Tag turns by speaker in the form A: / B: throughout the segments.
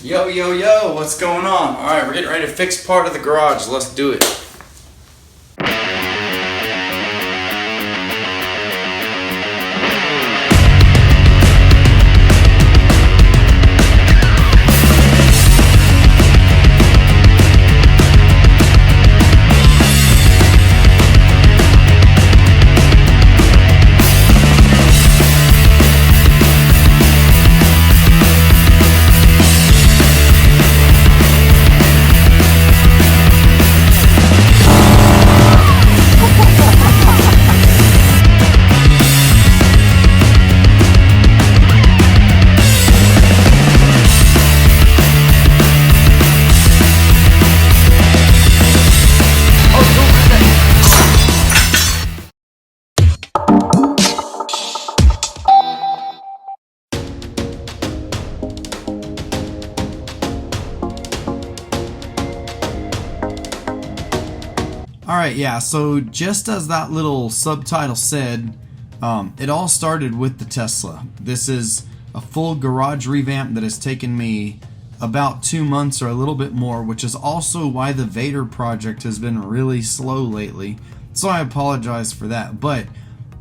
A: Yo, yo, yo, what's going on? Alright, we're getting ready to fix part of the garage. Let's do it. Alright, yeah, so just as that little subtitle said, it all started with the Tesla. This is a full garage revamp that has taken me about 2 months or a little bit more, which is also why the Vaydor project has been really slow lately. So I apologize for that, but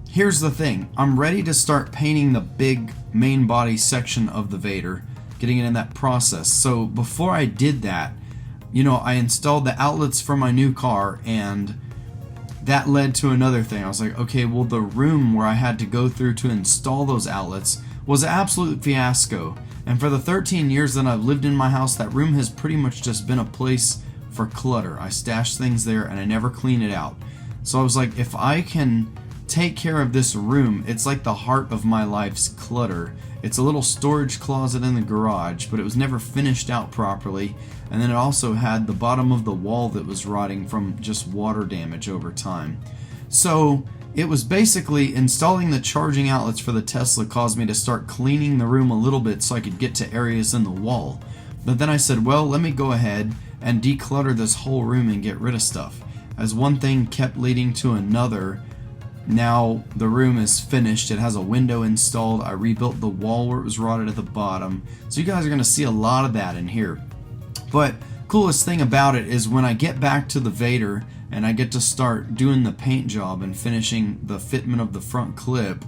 A: here's the thing. I'm ready to start painting the big main body section of the Vaydor, getting it in that process. So before I did that, you know, I installed the outlets for my new car, and that led to another thing. I was like, okay, well, the room where I had to go through to install those outlets was an absolute fiasco. And for the 13 years that I've lived in my house, that room has pretty much just been a place for clutter. I stash things there and I never clean it out. So I was like, if I can take care of this room, it's like the heart of my life's clutter. It's a little storage closet in the garage, but it was never finished out properly. And then it also had the bottom of the wall that was rotting from just water damage over time. So it was basically installing the charging outlets for the Tesla caused me to start cleaning the room a little bit so I could get to areas in the wall. But then I said, well, let me go ahead and declutter this whole room and get rid of stuff. As one thing kept leading to another, now the room is finished. It has a window installed. I rebuilt the wall where it was rotted at the bottom. So you guys are going to see a lot of that in here. But coolest thing about it is when I get back to the Vaydor and I get to start doing the paint job and finishing the fitment of the front clip,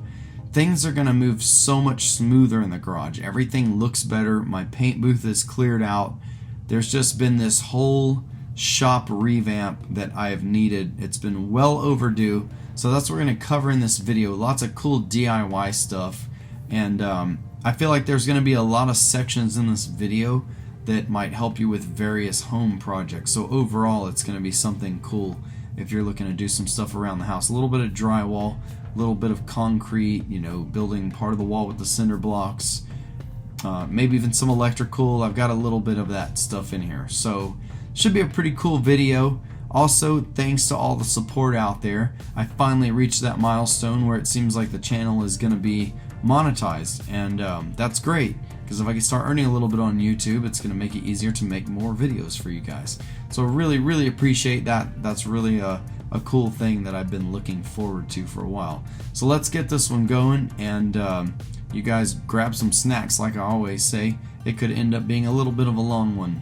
A: things are going to move so much smoother in the garage. Everything looks better. My paint booth is cleared out. There's just been this whole shop revamp that I have needed. It's been well overdue. So that's what we're going to cover in this video. Lots of cool DIY stuff. And I feel like there's going to be a lot of sections in this video that might help you with various home projects. So overall, it's going to be something cool if you're looking to do some stuff around the house. A little bit of drywall, a little bit of concrete, you know, building part of the wall with the cinder blocks, maybe even some electrical. I've got a little bit of that stuff in here. So should be a pretty cool video. Also, thanks to all the support out there, I finally reached that milestone where it seems like the channel is going to be monetized, and that's great, because if I can start earning a little bit on YouTube, it's going to make it easier to make more videos for you guys. So really appreciate that. That's really a cool thing that I've been looking forward to for a while. So let's get this one going, and you guys grab some snacks like I always say. It could end up being a little bit of a long one.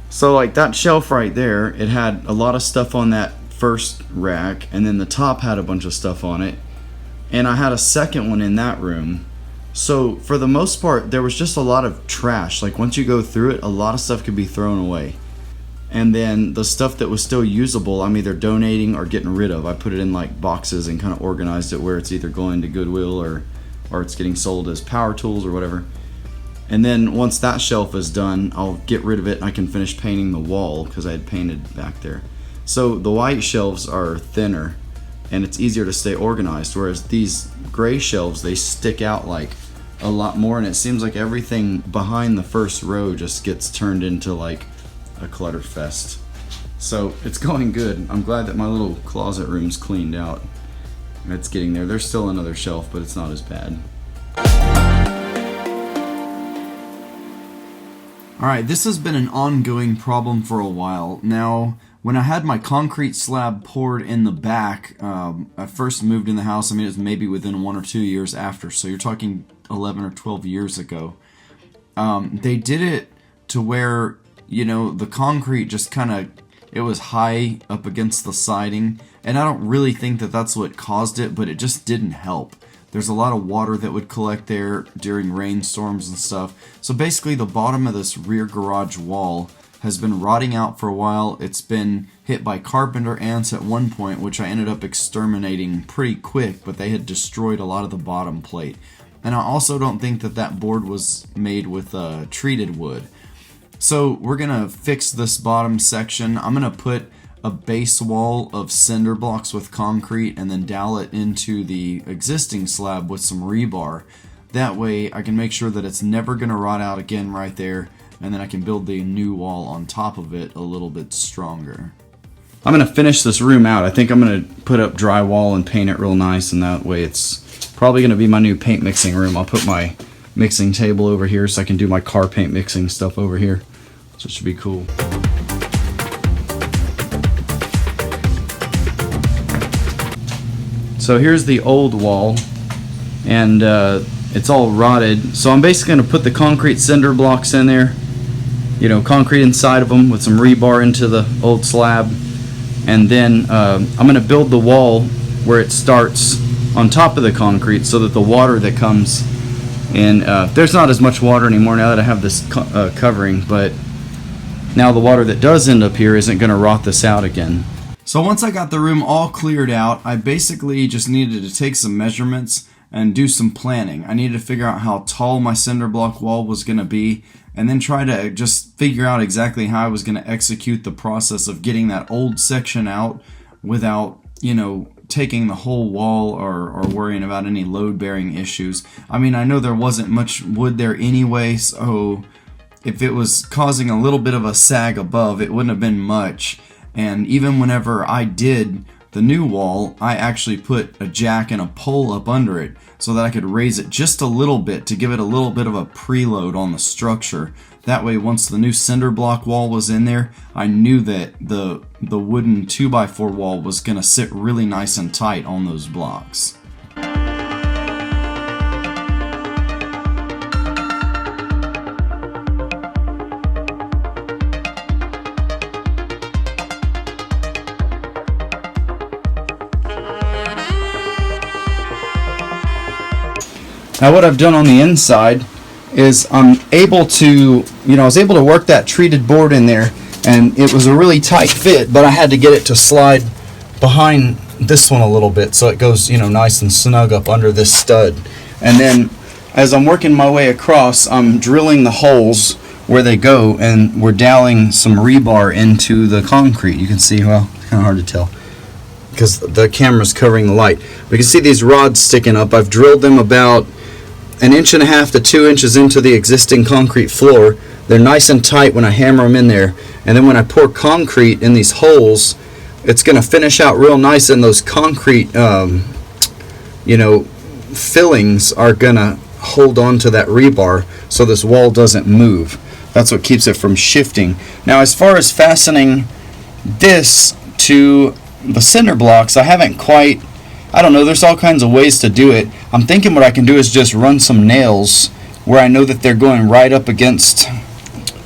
A: So like that shelf right there, it had a lot of stuff on that first rack, and then the top had a bunch of stuff on it, and I had a second one in that room. So for the most part, there was just a lot of trash. Like once you go through it, a lot of stuff could be thrown away. And then the stuff that was still usable, I'm either donating or getting rid of. I put it in like boxes and kind of organized it where it's either going to Goodwill or it's getting sold as power tools or whatever. And then once that shelf is done, I'll get rid of it and I can finish painting the wall because I had painted back there. So the white shelves are thinner and it's easier to stay organized, whereas these gray shelves, they stick out like a lot more, and it seems like everything behind the first row just gets turned into like a clutter fest. So it's going good. I'm glad that my little closet room's cleaned out. It's getting there. There's still another shelf, but it's not as bad. Alright, this has been an ongoing problem for a while. Now, when I had my concrete slab poured in the back, I first moved in the house. I mean, it was maybe within 1 or 2 years after, so you're talking 11 or 12 years ago. They did it to to where, you know, the concrete just kind of, it was high up against the siding, and I don't really think that that's what caused it, but it just didn't help. There's a lot of water that would collect there during rainstorms and stuff. So basically the bottom of this rear garage wall has been rotting out for a while. It's been hit by carpenter ants at one point, which I ended up exterminating pretty quick, but they had destroyed a lot of the bottom plate. And I also don't think that that board was made with treated wood. So we're gonna fix this bottom section. I'm gonna put a base wall of cinder blocks with concrete and then dowel it into the existing slab with some rebar. That way I can make sure that it's never gonna rot out again right there, and then I can build the new wall on top of it a little bit stronger. I'm gonna finish this room out. I think I'm gonna put up drywall and paint it real nice, and that way it's probably gonna be my new paint mixing room. I'll put my mixing table over here so I can do my car paint mixing stuff over here. So it should be cool. So here's the old wall, and it's all rotted. So I'm basically going to put the concrete cinder blocks in there, you know, concrete inside of them with some rebar into the old slab, and then I'm going to build the wall where it starts on top of the concrete so that the water that comes in, there's not as much water anymore now that I have this covering, but now the water that does end up here isn't going to rot this out again. So once I got the room all cleared out, I basically just needed to take some measurements and do some planning. I needed to figure out how tall my cinder block wall was going to be, and then try to just figure out exactly how I was going to execute the process of getting that old section out without, you know, taking the whole wall or worrying about any load-bearing issues. I mean, I know there wasn't much wood there anyway, so if it was causing a little bit of a sag above, it wouldn't have been much. And even whenever I did the new wall, I actually put a jack and a pole up under it so that I could raise it just a little bit to give it a little bit of a preload on the structure. That way, once the new cinder block wall was in there, I knew that the wooden 2x4 wall was going to sit really nice and tight on those blocks. Now what I've done on the inside is I'm able to, I was able to work that treated board in there, and it was a really tight fit, but I had to get it to slide behind this one a little bit so it goes, nice and snug up under this stud. And then as I'm working my way across, I'm drilling the holes where they go, and we're doweling some rebar into the concrete. You can see, well, it's kind of hard to tell because the camera's covering the light. We can see these rods sticking up. I've drilled them about 1.5 to 2 inches into the existing concrete floor. They're nice and tight when I hammer them in there, and then when I pour concrete in these holes, it's going to finish out real nice, and those concrete fillings are going to hold on to that rebar so this wall doesn't move. That's what keeps it from shifting. Now as far as fastening this to the cinder blocks, I haven't quite, I don't know, there's all kinds of ways to do it. I'm thinking what I can do is just run some nails where I know that they're going right up against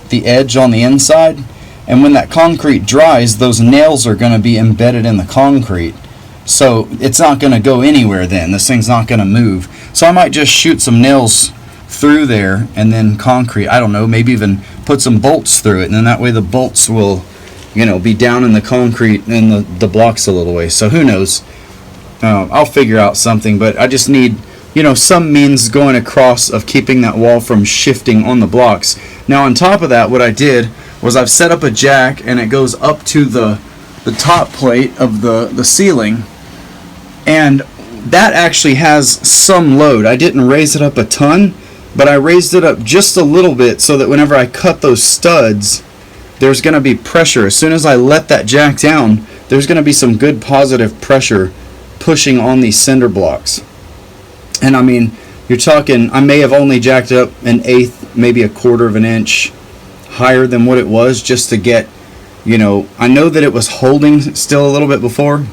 A: the edge on the inside, and when that concrete dries, those nails are going to be embedded in the concrete, so it's not going to go anywhere then. This thing's not going to move. So I might just shoot some nails through there and then concrete, I don't know, maybe even put some bolts through it, and then that way the bolts will be down in the concrete and the blocks a little way. So who knows, I'll figure out something, but I just need some means going across of keeping that wall from shifting on the blocks. Now on top of that, what I did was I've set up a jack, and it goes up to the top plate of the ceiling, and that actually has some load. I didn't raise it up a ton, but I raised it up just a little bit so that whenever I cut those studs, there's going to be pressure. As soon as I let that jack down, there's going to be some good positive pressure pushing on these cinder blocks. And I mean, you're talking, I may have only jacked up 1/8, maybe 1/4 of an inch higher than what it was, just to get, I know that it was holding still a little bit before,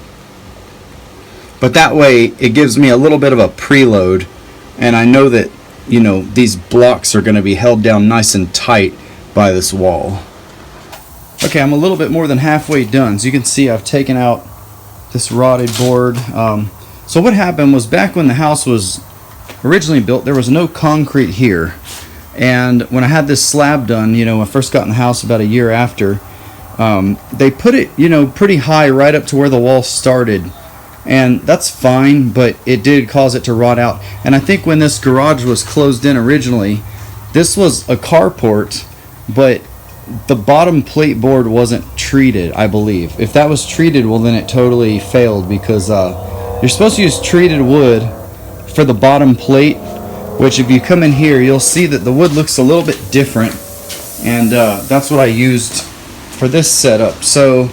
A: but that way it gives me a little bit of a preload, and I know that these blocks are going to be held down nice and tight by this wall. Okay, I'm a little bit more than halfway done. As you can see, I've taken out this rotted board. So what happened was, back when the house was originally built, there was no concrete here. And when I had this slab done, you know, when I first got in the house about a year after, they put it, you know, pretty high right up to where the wall started. And that's fine, but it did cause it to rot out. And I think when this garage was closed in originally, this was a carport, but the bottom plate board wasn't treated, I believe. If that was treated, well, then it totally failed, because you're supposed to use treated wood for the bottom plate, which if you come in here, you'll see that the wood looks a little bit different. And that's what I used for this setup. So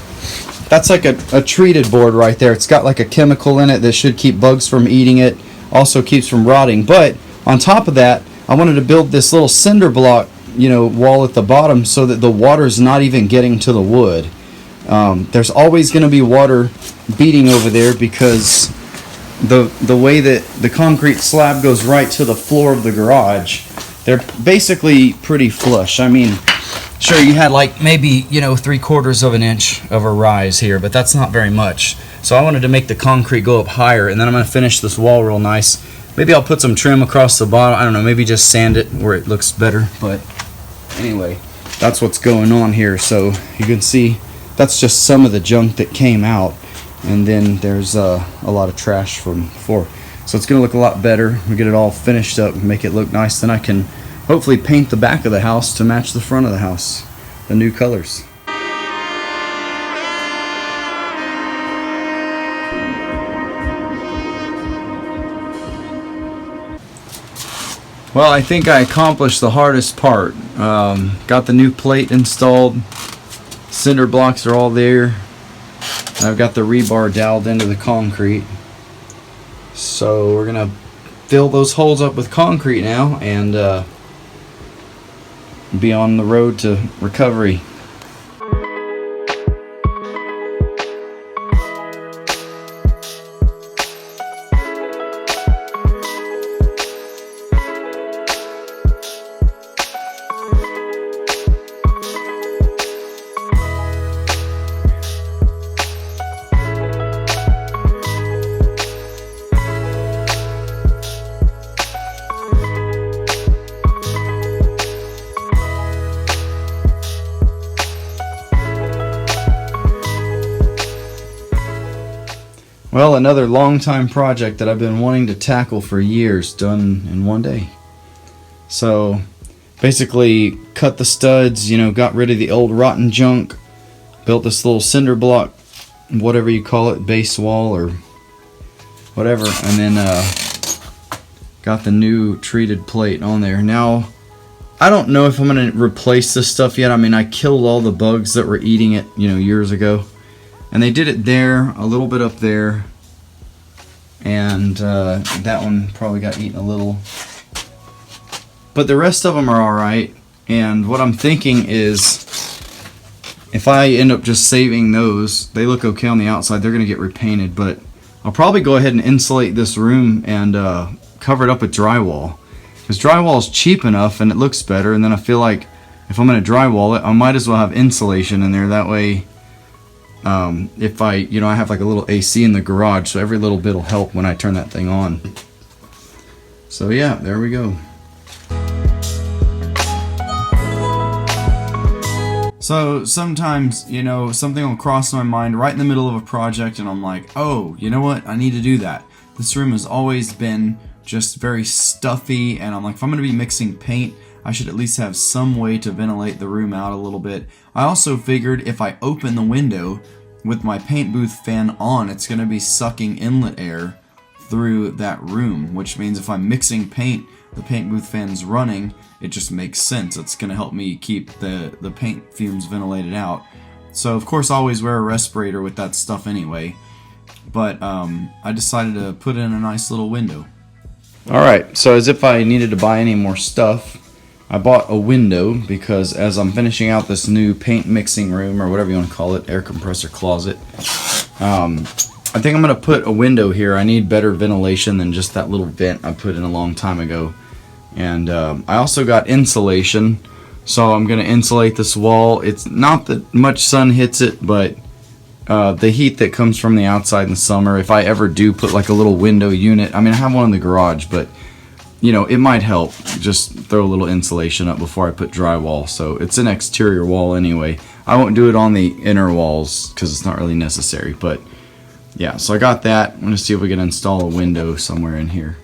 A: that's like a treated board right there. It's got like a chemical in it that should keep bugs from eating it, also keeps from rotting. But on top of that, I wanted to build this little cinder block, you know, wall at the bottom, so that the water's not even getting to the wood. There's always going to be water beating over there, because the way that the concrete slab goes right to the floor of the garage, they're basically pretty flush. I mean, sure, you had like maybe, you know, 3/4 of an inch of a rise here, but that's not very much. So I wanted to make the concrete go up higher, and then I'm going to finish this wall real nice. Maybe I'll put some trim across the bottom. I don't know, maybe just sand it where it looks better. But anyway, that's what's going on here. So you can see that's just some of the junk that came out, and then there's a lot of trash from before. So it's going to look a lot better. We get it all finished up and make it look nice. Then I can hopefully paint the back of the house to match the front of the house, the new colors. Well, I think I accomplished the hardest part. Got the new plate installed. Cinder blocks are all there. I've got the rebar doweled into the concrete. So we're gonna fill those holes up with concrete now, and be on the road to recovery. Well, another long time project that I've been wanting to tackle for years, done in one day. So basically cut the studs, you know, got rid of the old rotten junk, built this little cinder block, whatever you call it, base wall or whatever, and then got the new treated plate on there. Now, I don't know if I'm going to replace this stuff yet. I mean, I killed all the bugs that were eating it, you know, years ago. And they did it there, a little bit up there, and that one probably got eaten a little. But the rest of them are alright, and what I'm thinking is, if I end up just saving those, they look okay on the outside, they're going to get repainted, but I'll probably go ahead and insulate this room and cover it up with drywall. Because drywall is cheap enough and it looks better, and then I feel like if I'm going to drywall it, I might as well have insulation in there. That way, if I have like a little AC in the garage, so every little bit will help when I turn that thing on. So yeah, there we go. So sometimes, you know, something will cross my mind right in the middle of a project and I'm like, oh, you know what, I need to do that. This room has always been just very stuffy, and I'm like, if I'm going to be mixing paint, I should at least have some way to ventilate the room out a little bit. I also figured if I open the window with my paint booth fan on, it's going to be sucking inlet air through that room, which means if I'm mixing paint, the paint booth fan's running, it just makes sense. It's going to help me keep the paint fumes ventilated out. So of course I always wear a respirator with that stuff anyway, but I decided to put in a nice little window. Alright, so as if I needed to buy any more stuff, I bought a window because as I'm finishing out this new paint mixing room, or whatever you want to call it, air compressor closet, I think I'm going to put a window here. I need better ventilation than just that little vent I put in a long time ago. And I also got insulation So I'm going to insulate this wall. It's not that much sun hits it, but the heat that comes from the outside in the summer, if I ever do put like a little window unit, I mean I have one in the garage, but you know, it might help just throw a little insulation up before I put drywall. So it's an exterior wall anyway. I won't do it on the inner walls because it's not really necessary, but yeah, so I got that. I'm going to see if we can install a window somewhere in here.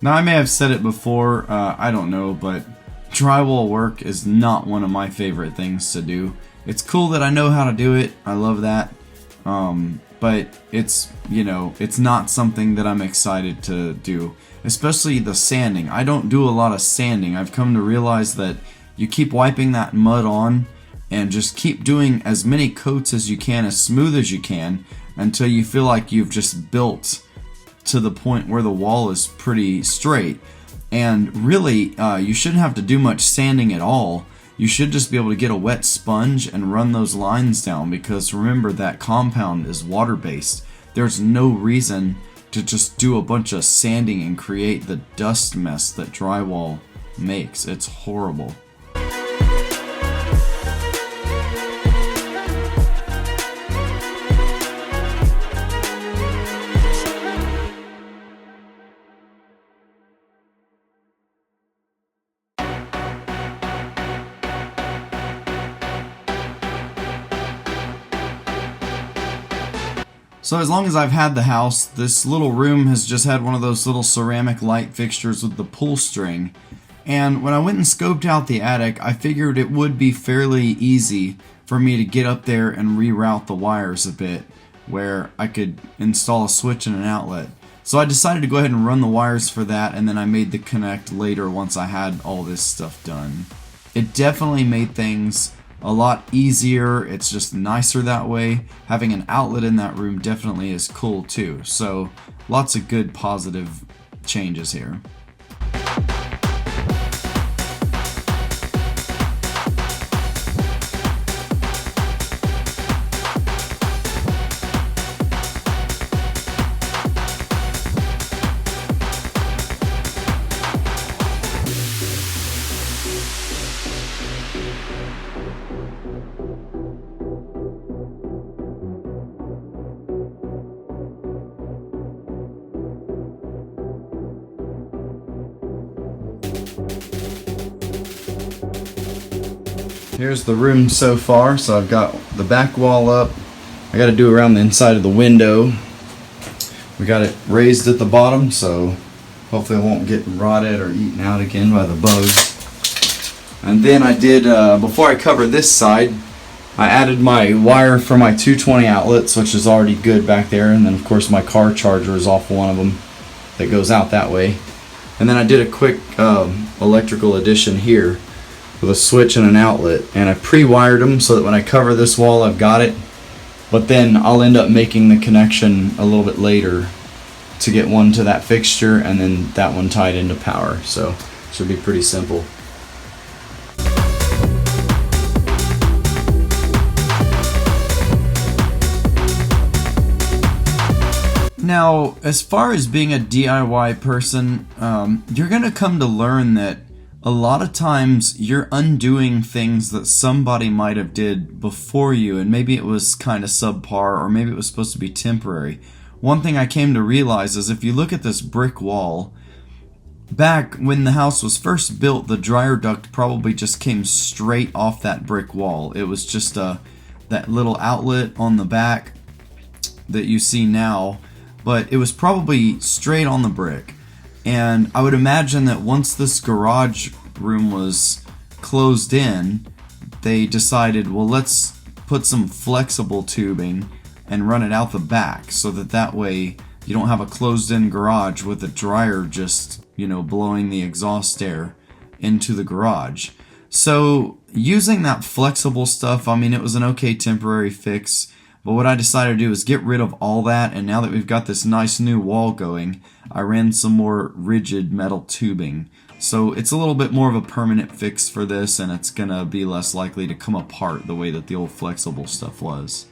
A: Now, I may have said it before, I don't know, but drywall work is not one of my favorite things to do. It's cool that I know how to do it, I love that, but it's, you know, it's not something that I'm excited to do, especially the sanding. I don't do a lot of sanding. I've come to realize that you keep wiping that mud on and just keep doing as many coats as you can, as smooth as you can, until you feel like you've just built to the point where the wall is pretty straight. And really, you shouldn't have to do much sanding at all. You should just be able to get a wet sponge and run those lines down, because remember that compound is water based. There's no reason to just do a bunch of sanding and create the dust mess that drywall makes. It's horrible. So as long as I've had the house, this little room has just had one of those little ceramic light fixtures with the pull string. And when I went and scoped out the attic, I figured it would be fairly easy for me to get up there and reroute the wires a bit, where I could install a switch and an outlet. So I decided to go ahead and run the wires for that, and then I made the connect later once I had all this stuff done. It definitely made things a lot easier. It's just nicer that way. Having an outlet in that room definitely is cool too. So lots of good positive changes here. Here's the room so far. So I've got the back wall up. I got to do around the inside of the window. We got it raised at the bottom, so hopefully it won't get rotted or eaten out again by the bugs. And then I did, before I cover this side, I added my wire for my 220 outlets, which is already good back there. And then of course my car charger is off one of them that goes out that way. And then I did a quick electrical addition here with a switch and an outlet, and I pre-wired them so that when I cover this wall I've got it, but then I'll end up making the connection a little bit later to get one to that fixture and then that one tied into power. So it should be pretty simple. Now, as far as being a DIY person, you're going to come to learn that a lot of times you're undoing things that somebody might have did before you, and maybe it was kind of subpar, or maybe it was supposed to be temporary. One thing I came to realize is if you look at this brick wall, back when the house was first built, the dryer duct probably just came straight off that brick wall. It was just that little outlet on the back that you see now, but it was probably straight on the brick. And I would imagine that once this garage room was closed in, they decided, well, let's put some flexible tubing and run it out the back so that way you don't have a closed-in garage with the dryer just, blowing the exhaust air into the garage. So using that flexible stuff, it was an okay temporary fix. But what I decided to do is get rid of all that, and now that we've got this nice new wall going, I ran some more rigid metal tubing. So it's a little bit more of a permanent fix for this, and it's going to be less likely to come apart the way that the old flexible stuff was.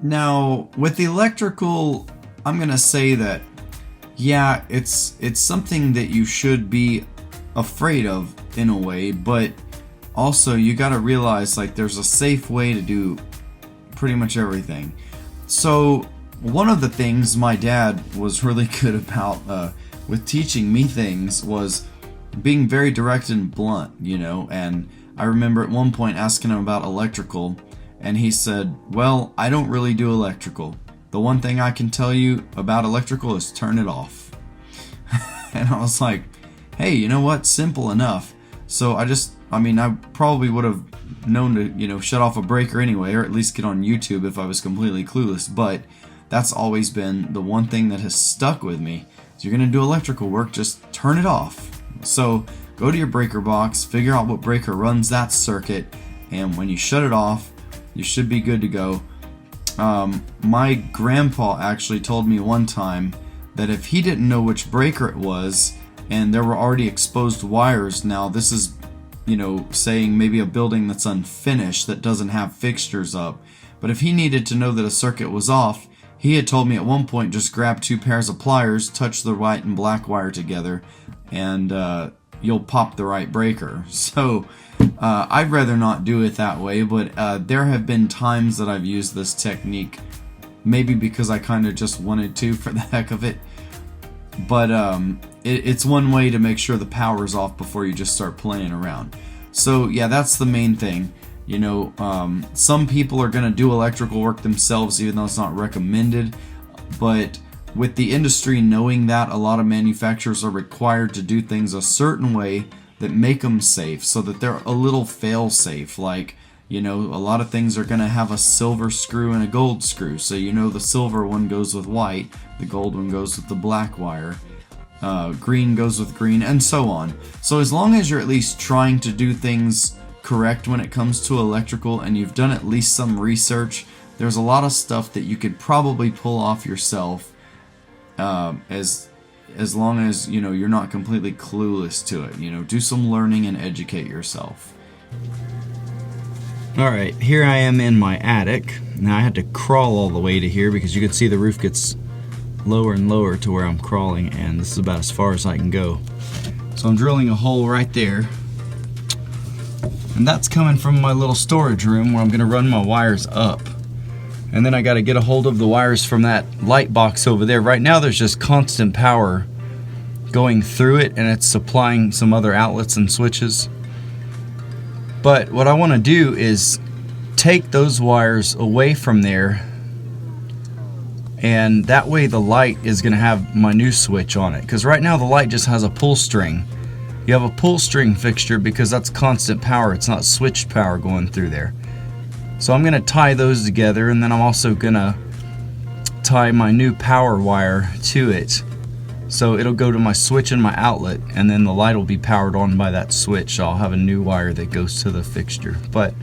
A: Now, with the electrical, I'm going to say that, yeah, it's something that you should be afraid of in a way, but also you got to realize there's a safe way to do pretty much everything. So one of the things my dad was really good about with teaching me things was being very direct and blunt, and I remember at one point asking him about electrical, and he said, well, I don't really do electrical. The one thing I can tell you about electrical is turn it off. And I was like, hey, you know what? Simple enough. So I probably would have known to, shut off a breaker anyway, or at least get on YouTube if I was completely clueless. But that's always been the one thing that has stuck with me. So you're going to do electrical work, just turn it off. So go to your breaker box, figure out what breaker runs that circuit, and when you shut it off, you should be good to go. My grandpa actually told me one time that if he didn't know which breaker it was and there were already exposed wires, now this is, saying maybe a building that's unfinished that doesn't have fixtures up, but if he needed to know that a circuit was off, he had told me at one point just grab 2 pairs of pliers, touch the white and black wire together, and you'll pop the right breaker. So I'd rather not do it that way, but there have been times that I've used this technique, maybe because I kind of just wanted to for the heck of it. But it's one way to make sure the power's off before you just start playing around. So yeah, that's the main thing. Some people are going to do electrical work themselves even though it's not recommended, but with the industry knowing that, a lot of manufacturers are required to do things a certain way that make them safe, so that they're a little fail-safe. A lot of things are going to have a silver screw and a gold screw, so the silver one goes with white, the gold one goes with the black wire, green goes with green, and so on. So as long as you're at least trying to do things correct when it comes to electrical, and you've done at least some research, there's a lot of stuff that you could probably pull off yourself, as long as you're not completely clueless to it. Do some learning and educate yourself.
B: Alright, here I am in my attic. Now I had to crawl all the way to here because you can see the roof gets lower and lower to where I'm crawling, and this is about as far as I can go. So I'm drilling a hole right there, and that's coming from my little storage room where I'm going to run my wires up. And then I got to get a hold of the wires from that light box over there. Right now there's just constant power going through it, and it's supplying some other outlets and switches. But what I want to do is take those wires away from there, and that way the light is going to have my new switch on it. Because right now the light just has a pull string. You have a pull string fixture because that's constant power. It's not switched power going through there. So I'm going to tie those together, and then I'm also going to tie my new power wire to it. So it'll go to my switch and my outlet, and then the light will be powered on by that switch. So I'll have a new wire that goes to the fixture. But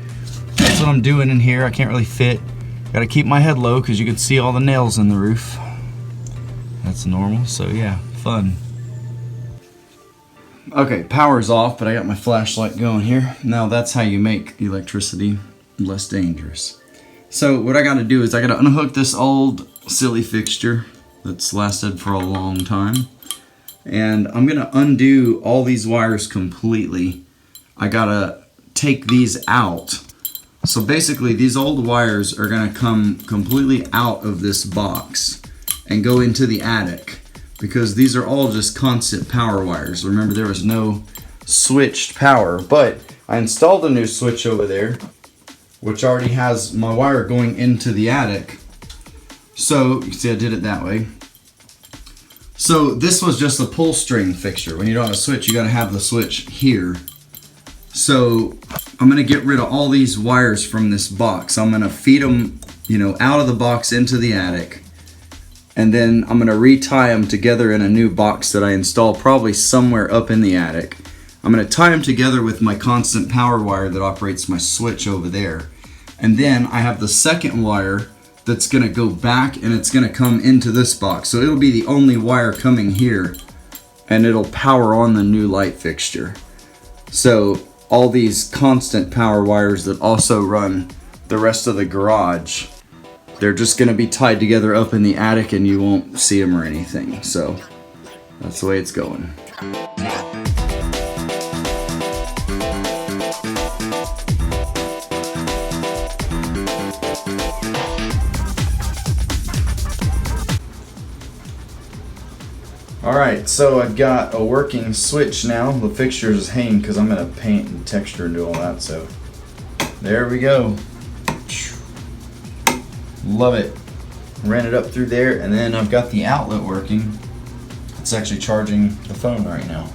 B: that's what I'm doing in here. I can't really fit. Gotta keep my head low because you can see all the nails in the roof. That's normal, so yeah, fun. Okay, power's off, but I got my flashlight going here. Now that's how you make electricity less dangerous. So what I gotta do is I gotta unhook this old silly fixture that's lasted for a long time. And I'm gonna undo all these wires completely. I gotta take these out. So basically these old wires are gonna come completely out of this box and go into the attic, because these are all just constant power wires. Remember, there was no switched power, but I installed a new switch over there, which already has my wire going into the attic. So you see I did it that way. So this was just a pull string fixture. When you don't have a switch, you gotta have the switch here. So I'm gonna get rid of all these wires from this box. I'm gonna feed them, out of the box into the attic. And then I'm gonna retie them together in a new box that I install probably somewhere up in the attic. I'm gonna tie them together with my constant power wire that operates my switch over there. And then I have the second wire that's gonna go back, and it's gonna come into this box. So it'll be the only wire coming here, and it'll power on the new light fixture. So all these constant power wires that also run the rest of the garage, they're just gonna be tied together up in the attic, and you won't see them or anything. So that's the way it's going. Alright, so I've got a working switch now. The fixture is hanging because I'm going to paint and texture and do all that. So there we go. Love it. Ran it up through there, and then I've got the outlet working. It's actually charging the phone right now.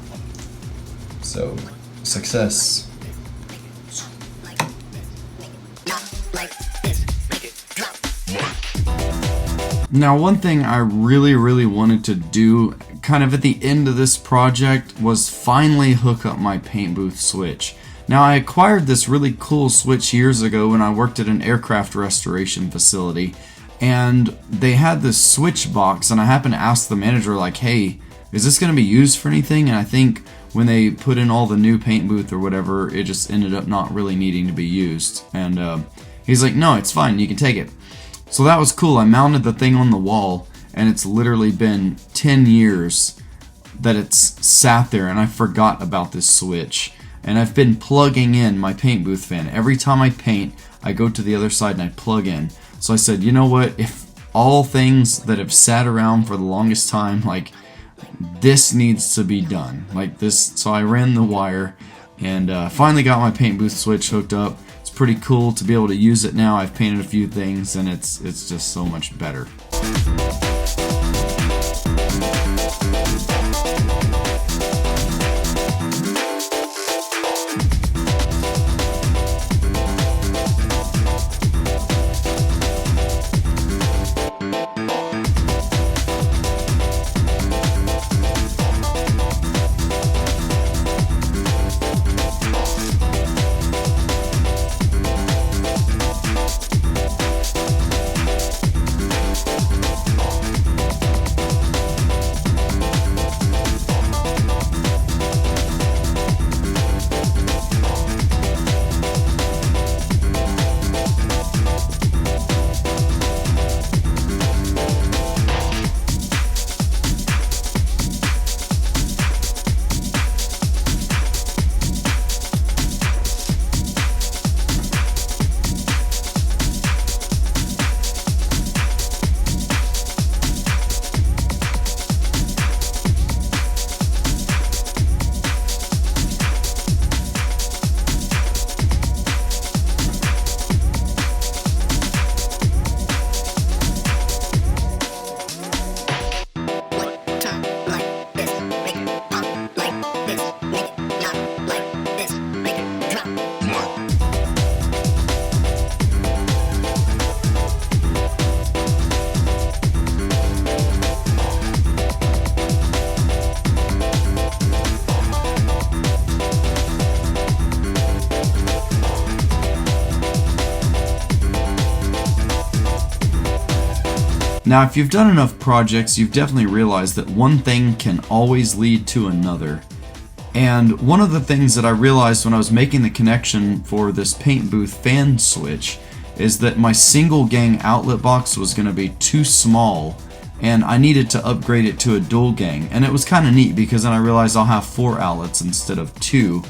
B: So, success.
A: Now, one thing I really wanted to do kind of at the end of this project was finally hook up my paint booth switch. Now, I acquired this really cool switch years ago when I worked at an aircraft restoration facility, and they had this switch box, and I happened to ask the manager, like, hey, is this going to be used for anything? And I think when they put in all the new paint booth or whatever, it just ended up not really needing to be used. And he's like, no, it's fine, you can take it. So that was cool. I mounted the thing on the wall, and it's literally been 10 years that it's sat there, and I forgot about this switch. And I've been plugging in my paint booth fan. Every time I paint, I go to the other side and I plug in. So I said, you know what, if all things that have sat around for the longest time, like, this needs to be done. Like this, so I ran the wire, and finally got my paint booth switch hooked up. It's pretty cool to be able to use it now. I've painted a few things, and it's just so much better. Now, if you've done enough projects, you've definitely realized that one thing can always lead to another. And one of the things that I realized when I was making the connection for this paint booth fan switch is that my single gang outlet box was going to be too small, and I needed to upgrade it to a dual gang. And it was kind of neat because then I realized I'll have 4 outlets instead of 2.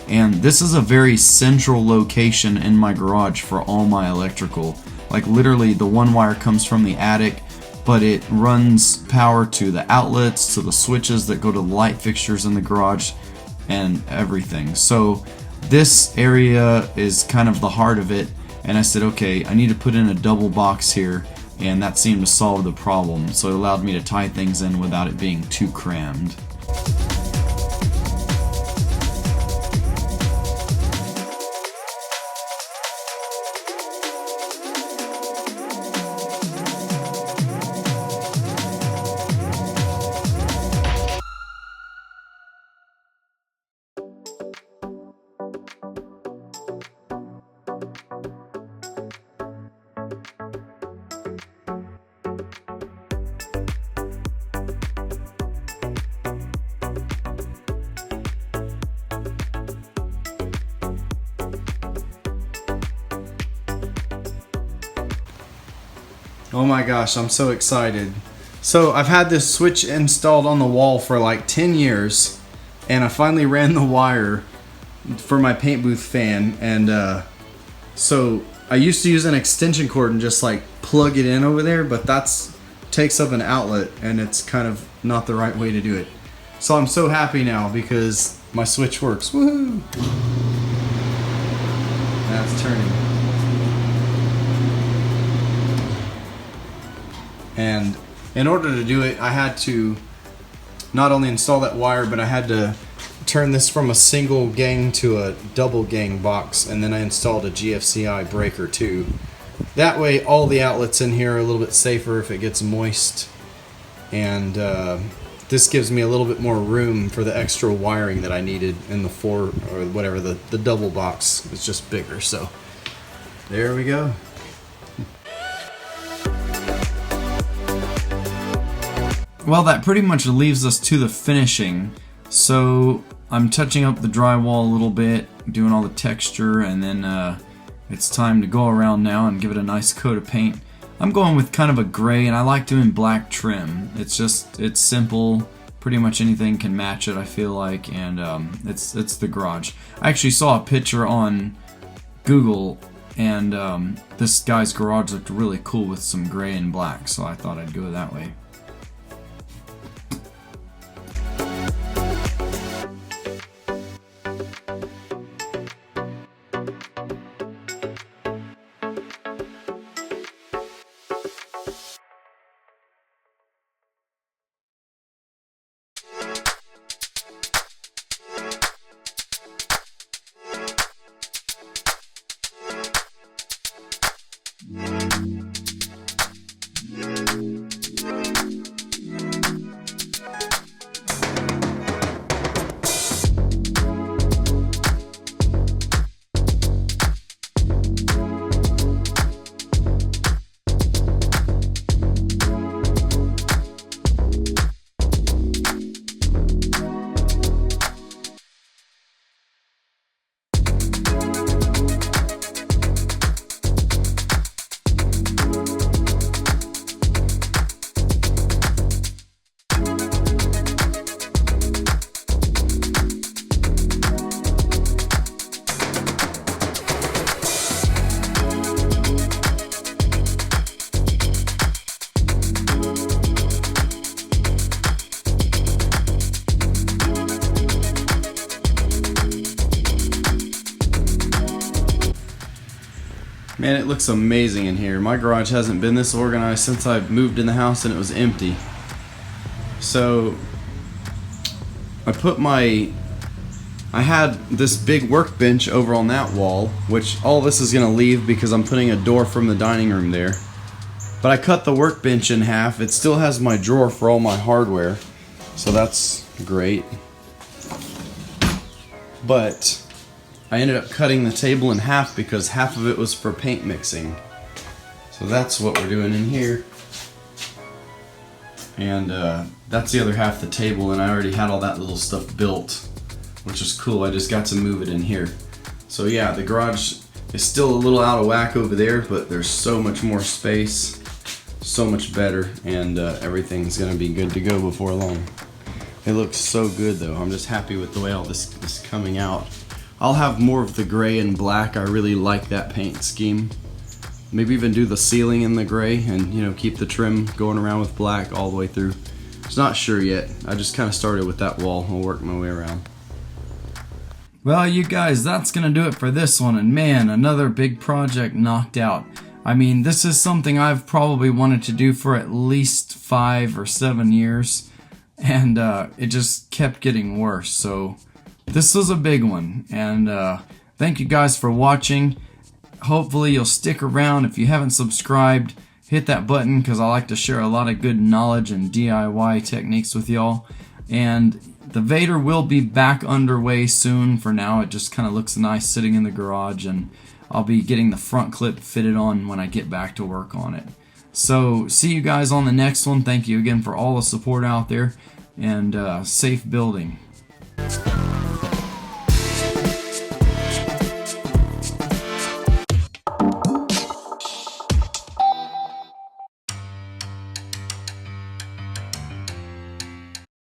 A: And this is a very central location in my garage for all my electrical. Like literally the one wire comes from the attic, but it runs power to the outlets, to the switches that go to the light fixtures in the garage, and everything. So this area is kind of the heart of it, and I said, okay, I need to put in a double box here, and that seemed to solve the problem. So it allowed me to tie things in without it being too crammed. Oh my gosh, I'm so excited. So I've had this switch installed on the wall for like 10 years, and I finally ran the wire for my paint booth fan, and so I used to use an extension cord and just like plug it in over there, but that's takes up an outlet and it's kind of not the right way to do it. So I'm so happy now because my switch works. Woohoo! That's turning. And in order to do it, I had to not only install that wire, but I had to turn this from a single gang to a double gang box, and then I installed a GFCI breaker too. That way all the outlets in here are a little bit safer if it gets moist, and this gives me a little bit more room for the extra wiring that I needed in the the double box. It's just bigger, so there we go. Well, that pretty much leaves us to the finishing. So I'm touching up the drywall a little bit, doing all the texture, and then it's time to go around now and give it a nice coat of paint. I'm going with kind of a gray, and I like doing black trim. It's simple. Pretty much anything can match it, I feel like, and it's the garage. I actually saw a picture on Google, and this guy's garage looked really cool with some gray and black, so I thought I'd go that way. Man, it looks amazing in here. My garage hasn't been this organized since I moved in the house and it was empty. So I had this big workbench over on that wall, which all this is going to leave because I'm putting a door from the dining room there. But I cut the workbench in half. It still has my drawer for all my hardware, so that's great. But I ended up cutting the table in half because half of it was for paint mixing. So that's what we're doing in here. And that's the other half of the table, and I already had all that little stuff built, which is cool. I just got to move it in here. So yeah, the garage is still a little out of whack over there, but there's so much more space, so much better, and everything's gonna be good to go before long. It looks so good though. I'm just happy with the way all this is coming out. I'll have more of the gray and black. I really like that paint scheme. Maybe even do the ceiling in the gray and, you know, keep the trim going around with black all the way through. It's not sure yet. I just kind of started with that wall. I'll work my way around. Well, you guys, that's gonna do it for this one, and man, another big project knocked out. I mean, this is something I've probably wanted to do for at least 5 or 7 years, and it just kept getting worse. So this was a big one, and thank you guys for watching. Hopefully you'll stick around. If you haven't subscribed, hit that button, because I like to share a lot of good knowledge and DIY techniques with y'all. And the Vaydor will be back underway soon. For now, it just kind of looks nice sitting in the garage, and I'll be getting the front clip fitted on when I get back to work on it. So see you guys on the next one. Thank you again for all the support out there, and safe building.